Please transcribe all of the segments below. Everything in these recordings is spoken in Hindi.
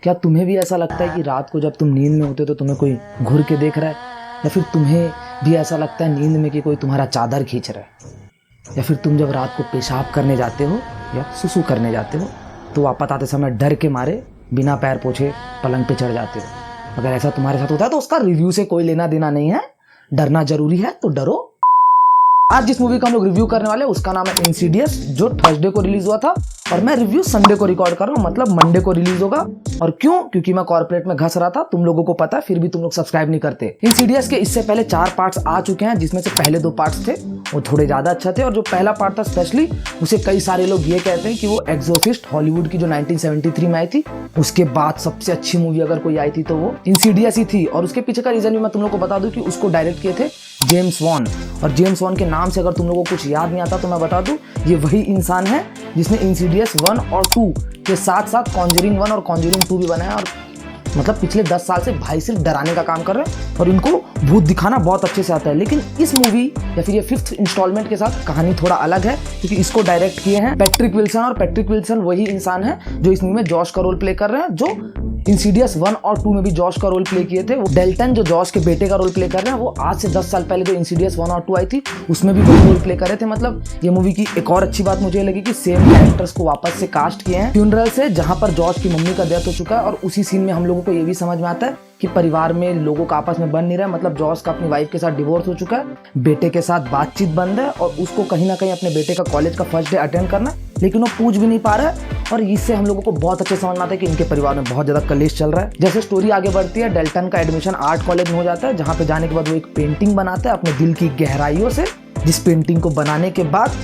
क्या तुम्हें भी ऐसा लगता है कि रात को जब तुम नींद में होते हो तो तुम्हें कोई घूर के देख रहा है, या फिर तुम्हें भी ऐसा लगता है नींद में कि कोई तुम्हारा चादर खींच रहा है, या फिर तुम जब रात को पेशाब करने जाते हो या सुसु करने जाते हो तो वापस आते समय डर के मारे बिना पैर पोछे पलंग पे चढ़ जाते हो। अगर ऐसा तुम्हारे साथ होता है तो उसका रिव्यू से कोई लेना देना नहीं है, डरना जरूरी है तो डरो। आज जिस मूवी का हम लोग रिव्यू करने वाले हैं उसका नाम है इंसीडियस, जो थर्सडे को रिलीज हुआ था और मैं रिव्यू संडे को रिकॉर्ड कर रहा हूँ, मतलब मंडे को रिलीज होगा। और क्यों? क्योंकि मैं कॉर्पोरेट में घस रहा था, तुम लोगों को पता है, फिर भी तुम लोग सब्सक्राइब नहीं करते। इंसीडियस के इससे पहले 4 पार्ट्स आ चुके हैं, जिसमें से पहले 2 पार्ट्स थे वो थोड़े ज्यादा अच्छे थे, और जो पहला पार्ट था स्पेशली उसे कई सारे लोग ये कहते हैं कि वो एक्सोर्सिस्ट हॉलीवुड की जो 1973 में आई थी उसके बाद सबसे अच्छी मूवी अगर कोई आई थी तो वो इंसीडियस ही थी। और उसके पीछे का रीजन भी मैं तुम लोग को बता दूं कि उसको डायरेक्ट किए थे जेम्स वॉन, और जेम्स वॉन के नाम से अगर तुम लोगों को कुछ याद नहीं आता तो मैं बता दूं ये वही इंसान है जिसने इंसीडियस 1 और 2 के साथ साथ कॉन्जरिंग 1 और कॉन्जरिंग 2 भी बनाया। और मतलब पिछले 10 साल से भाई सिर्फ डराने का काम कर रहे हैं और इनको भूत दिखाना बहुत अच्छे से आता है। लेकिन इस मूवी या फिर ये 5th इंस्टॉलमेंट के साथ कहानी थोड़ा अलग है, क्योंकि इसको डायरेक्ट किए हैं पैट्रिक विल्सन, और पैट्रिक विल्सन वही इंसान है जो इस मूवी में जॉश का रोल प्ले कर रहे हैं, जो इंसीडियस 1 और 2 में भी जॉश का रोल प्ले किए थे। वो डेल्टन जो जॉश के बेटे का रोल प्ले कर रहे हैं, वो आज से 10 साल पहले जो इंसीडियस 1 और 2 आई थी उसमें भी वही रोल प्ले कर रहे थे। मतलब ये मूवी की एक और अच्छी बात मुझे लगी कि सेम कैरेक्टर्स को वापस से कास्ट किए हैं फ्यूनरल से, जहां पर जॉश की मम्मी का डेथ हो चुका है। और उसी सीन में हम लोगों को ये भी समझ में आता है कि परिवार में लोगों का आपस में बन नहीं रहा है। मतलब जॉश का अपनी वाइफ के साथ डिवोर्स हो चुका है, बेटे के साथ बातचीत बंद है, और उसको कहीं ना कहीं अपने बेटे का कॉलेज का फर्स्ट डे अटेंड करना है, लेकिन वो पूछ भी नहीं पा रहा है। और इससे हम लोगों को बहुत अच्छे समझ में आता है कि इनके परिवार में बहुत ज्यादा कलेश चल रहा है। जैसे स्टोरी आगे बढ़ती है, डेल्टन का एडमिशन आर्ट कॉलेज में हो जाता है, जहाँ पे जाने के बाद वो एक पेंटिंग बनाता है अपने दिल की गहराइयों से, जिस पेंटिंग को बनाने के बाद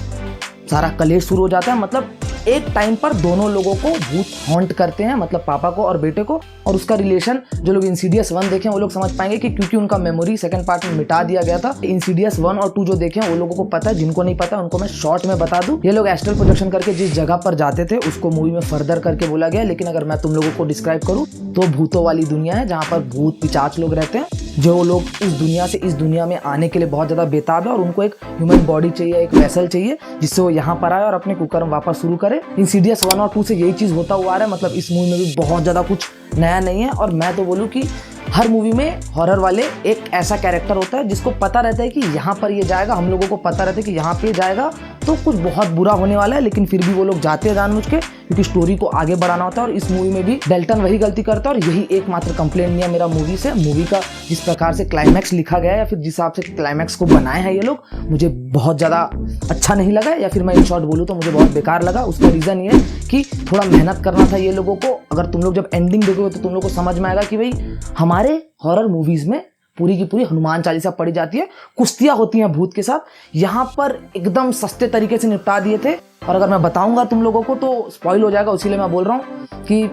सारा कलेश शुरू हो जाता है। मतलब एक टाइम पर दोनों लोगों को भूत हॉन्ट करते हैं, मतलब पापा को और बेटे को। और उसका रिलेशन जो लोग इंसीडियस 1 देखें वो लोग समझ पाएंगे कि क्योंकि उनका मेमोरी सेकंड पार्ट में मिटा दिया गया था। इंसीडियस 1 और 2 जो देखें वो लोगों को पता है, जिनको नहीं पता उनको मैं शॉर्ट में बता दूं। ये लोग एस्ट्रल प्रोजेक्शन करके जिस जगह पर जाते थे उसको मूवी में फर्दर करके बोला गया, लेकिन अगर मैं तुम लोगों को डिस्क्राइब करूं तो भूतों वाली दुनिया है, जहाँ पर भूत पिशाच लोग रहते हैं, जो लोग इस दुनिया से इस दुनिया में आने के लिए बहुत ज्यादा बेताब है, और उनको एक ह्यूमन बॉडी चाहिए, एक वेसल चाहिए जिससे वो यहाँ पर आए और अपने कुकर्म वापस शुरू करे। इंसीडियस 1 और 2 से यही चीज होता हुआ आ रहा है। मतलब इस मूवी में भी बहुत ज्यादा कुछ नया नहीं है। और मैं तो बोलूँ कि हर मूवी में हॉरर वाले एक ऐसा कैरेक्टर होता है जिसको पता रहता है कि यहाँ पर ये जाएगा, हम लोगों को पता रहता है कि यहाँ पे जाएगा तो कुछ बहुत बुरा होने वाला है, लेकिन फिर भी वो लोग जाते हैं जानबूझ के, क्योंकि स्टोरी को आगे बढ़ाना होता है। और इस मूवी में भी डेल्टन वही गलती करता है, और यही एकमात्र कंप्लेंट नहीं है मेरा मूवी से। मूवी का जिस प्रकार से क्लाइमैक्स लिखा गया है या फिर जिस हिसाब से क्लाइमैक्स को बनाए हैं ये लोग, मुझे बहुत ज़्यादा अच्छा नहीं लगा, या फिर मैं इन शॉर्ट बोलूँ तो मुझे बहुत बेकार लगा। उसका रीज़न ये है कि थोड़ा मेहनत करना था ये लोगों को। अगर तुम लोग जब एंडिंग देखोगे तो तुम लोग को समझ में आएगा कि भाई हमारे हॉरर मूवीज में पूरी की पूरी हनुमान चालीसा पढ़ी जाती है, कुश्तियां होती हैं भूत के साथ, यहाँ पर एकदम सस्ते तरीके से निपटा दिए थे। और अगर मैं बताऊंगा तुम लोगों को तो स्पॉइल हो जाएगा, इसीलिए मैं बोल रहा हूँ कि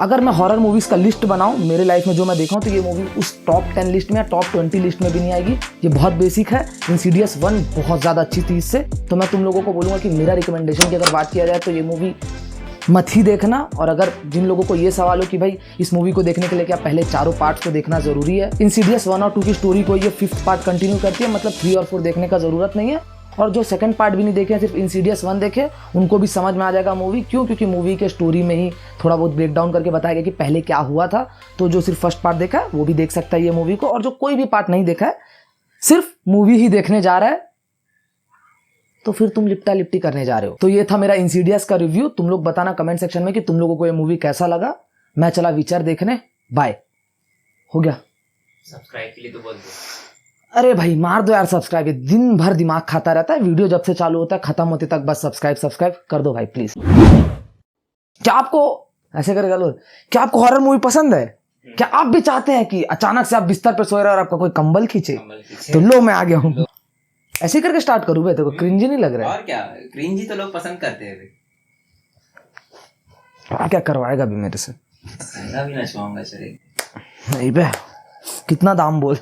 अगर मैं हॉरर मूवीज का लिस्ट बनाऊं मेरे लाइफ में जो मैं देखा हूं तो ये मूवी उस टॉप 10 लिस्ट में या टॉप 20 लिस्ट में भी नहीं आएगी। ये बहुत बेसिक है। इंसीडियस 1 बहुत ज़्यादा अच्छी थी इससे, तो मैं तुम लोगों को बोलूँगा कि मेरा रिकमेंडेशन की अगर बात किया जाए तो ये मूवी मत ही देखना। और अगर जिन लोगों को ये सवाल हो कि भाई इस मूवी को देखने के लिए क्या पहले चारों पार्ट्स को देखना जरूरी है, इंसीडियस 1 और 2 की स्टोरी को ये 5th पार्ट कंटिन्यू करती है, मतलब 3 और 4 देखने का जरूरत नहीं है। और जो सेकंड पार्ट भी नहीं देखे, सिर्फ इंसीडियस 1 देखे, उनको भी समझ में आ जाएगा मूवी। क्यों? क्योंकि मूवी के स्टोरी में ही थोड़ा बहुत ब्रेक डाउन करके बताया गया कि पहले क्या हुआ था। तो जो सिर्फ फर्स्ट पार्ट देखा है वो भी देख सकता है ये मूवी को, और जो कोई भी पार्ट नहीं देखा है सिर्फ मूवी ही देखने जा रहा है तो फिर तुम लिपटा लिपटी करने जा रहे हो। तो ये था मेरा इंसीडियस का रिव्यू। तुम लोग बताना कमेंट सेक्शन में कि तुम लोगों को ये मूवी कैसा लगा। मैं चला विचार देखने, बाय। हो गया? सब्सक्राइब के लिए तो बोल दो। अरे भाई मार दो यार सब्सक्राइब, ये दिन भर दिमाग खाता रहता है, वीडियो जब से चालू होता है खत्म होते तक बस सब्सक्राइब कर दो भाई प्लीज। क्या आपको ऐसे करेगा लो, क्या आपको हॉरर मूवी पसंद है? क्या आप भी चाहते हैं कि अचानक से आप बिस्तर पे सो रहे हो और आपका कोई कंबल खींचे? तो लो मैं आ गया हूँ। ऐसे ही करके स्टार्ट करूँ भाई, तेरे को क्रिंज नहीं लग रहा है? और क्या, क्रिंज ही तो लोग पसंद करते हैं। क्या करवाएगा भी मेरे से? मैं भी नचवाऊंगा शरीर। नहीं बे, कितना दाम बोल।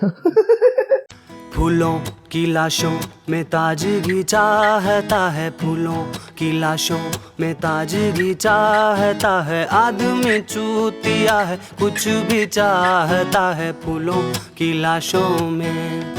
फूलों की लाशों में ताजगी चाहता है, फूलों की लाशों में ताजगी चाहता है, आदमी चूतिया है कुछ भी चाहता है फूलों की लाशों में।